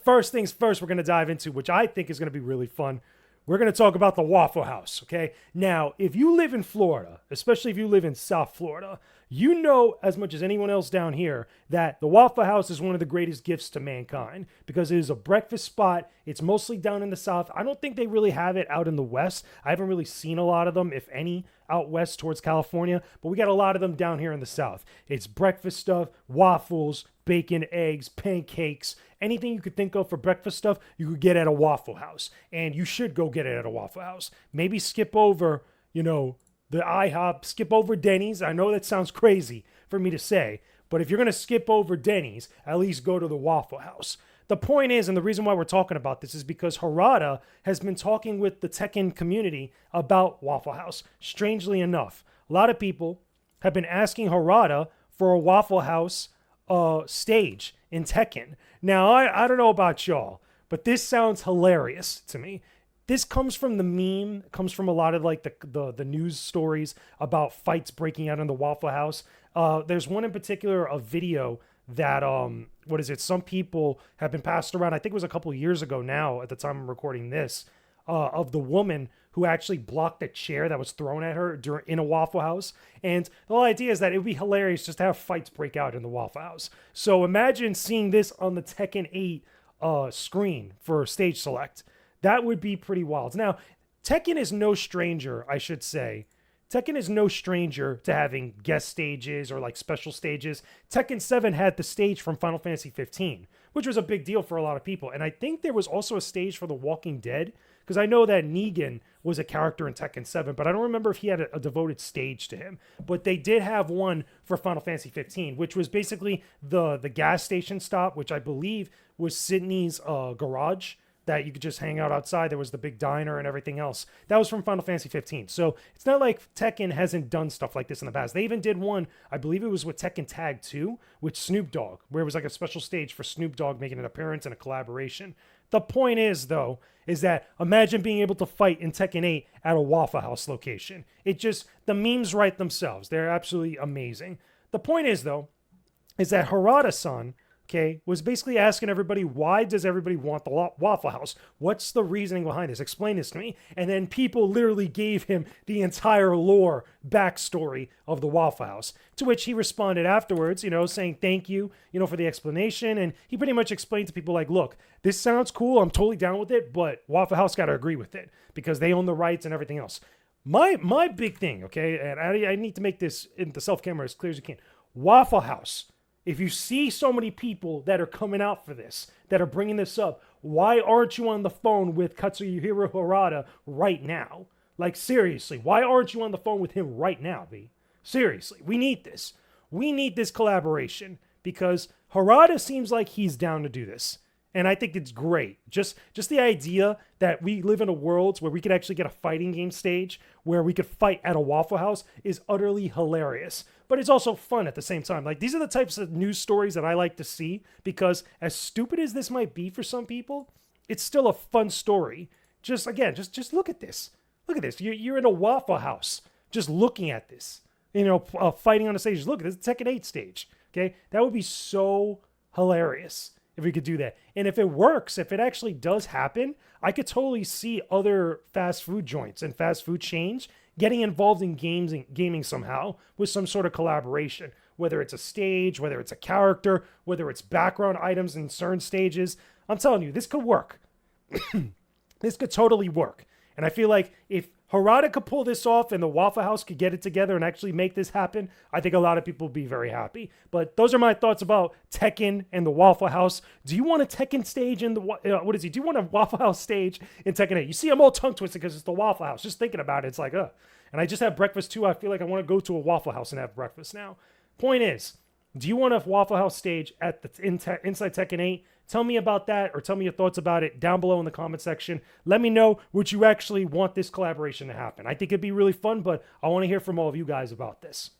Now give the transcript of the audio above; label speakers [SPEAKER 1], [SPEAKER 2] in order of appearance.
[SPEAKER 1] First things first, we're going to dive into, which I think is going to be really fun. We're going to talk about the Waffle House, okay? Now, if you live in Florida, especially if you live in South Florida, you know as much as anyone else down here that the Waffle House is one of the greatest gifts to mankind because it is a breakfast spot. It's mostly down in the South. I don't think they really have it out in the West. I haven't really seen a lot of them, if any, out west towards California, but we got a lot of them down here in the South. It's breakfast stuff, waffles, bacon, eggs, pancakes, anything you could think of for breakfast stuff, you could get at a Waffle House. And you should go get it at a Waffle House. Maybe skip over, the IHOP, skip over Denny's. I know that sounds crazy for me to say, but if you're going to skip over Denny's, at least go to the Waffle House. The point is, and the reason why we're talking about this is because Harada has been talking with the Tekken community about Waffle House. Strangely enough, a lot of people have been asking Harada for a Waffle House stage in Tekken. Now, I don't know about y'all, but this sounds hilarious to me. This comes from the meme, comes from a lot of like the news stories about fights breaking out in the Waffle House. There's one in particular, a video that some people have been passed around. I think it was a couple of years ago now at the time I'm recording this, of the woman who actually blocked a chair that was thrown at her in a Waffle House. And the whole idea is that it would be hilarious just to have fights break out in the Waffle House. So imagine seeing this on the Tekken 8 screen for stage select. That would be pretty wild. Now, Tekken is no stranger, I should say. Tekken is no stranger to having guest stages or like special stages. Tekken 7 had the stage from Final Fantasy 15, which was a big deal for a lot of people. And I think there was also a stage for The Walking Dead, because I know that Negan was a character in Tekken 7, but I don't remember if he had a devoted stage to him. But they did have one for Final Fantasy 15, which was basically the gas station stop, which I believe was Sydney's garage, that you could just hang out outside. There was the big diner and everything else. That was from Final Fantasy 15. So it's not like Tekken hasn't done stuff like this in the past. They even did one, I believe it was with Tekken Tag 2, with Snoop Dogg, where it was like a special stage for Snoop Dogg making an appearance and a collaboration. The point is, though, is that imagine being able to fight in Tekken 8 at a Waffle House location. The memes write themselves. They're absolutely amazing. The point is, though, is that Harada-san, okay, was basically asking everybody, why does everybody want the Waffle House? What's the reasoning behind this? Explain this to me. And then people literally gave him the entire lore backstory of the Waffle House, to which he responded afterwards, saying thank you, for the explanation. And he pretty much explained to people like, look, this sounds cool. I'm totally down with it, but Waffle House got to agree with it because they own the rights and everything else. My big thing, okay, and I need to make this in the self-camera as clear as you can. Waffle House. If you see so many people that are coming out for this, that are bringing this up, why aren't you on the phone with Katsuhiro Harada right now? Like, seriously, why aren't you on the phone with him right now, B? Seriously, we need this. We need this collaboration because Harada seems like he's down to do this. And I think it's great. Just the idea that we live in a world where we could actually get a fighting game stage where we could fight at a Waffle House is utterly hilarious. But it's also fun at the same time. Like, these are the types of news stories that I like to see because as stupid as this might be for some people, it's still a fun story. Just look at this. Look at this. You're in a Waffle House just looking at this. Fighting on a stage. Look, this is the Tekken 8 stage. Okay? That would be so hilarious if we could do that. And if it works, if it actually does happen, I could totally see other fast food joints and fast food chains getting involved in gaming somehow with some sort of collaboration, whether it's a stage, whether it's a character, whether it's background items in certain stages. I'm telling you, this could work. This could totally work. And I feel like if Harada could pull this off and the Waffle House could get it together and actually make this happen, I think a lot of people would be very happy. But those are my thoughts about Tekken and the Waffle House. Do you want a Tekken stage in the, Do you want a Waffle House stage in Tekken 8? You see, I'm all tongue twisted because it's the Waffle House. Just thinking about it, it's like, And I just had breakfast too. I feel like I want to go to a Waffle House and have breakfast now. Point is, do you want a Waffle House stage at inside Tekken 8? Tell me about that, or tell me your thoughts about it down below in the comment section. Let me know would you actually want this collaboration to happen. I think it'd be really fun, but I want to hear from all of you guys about this.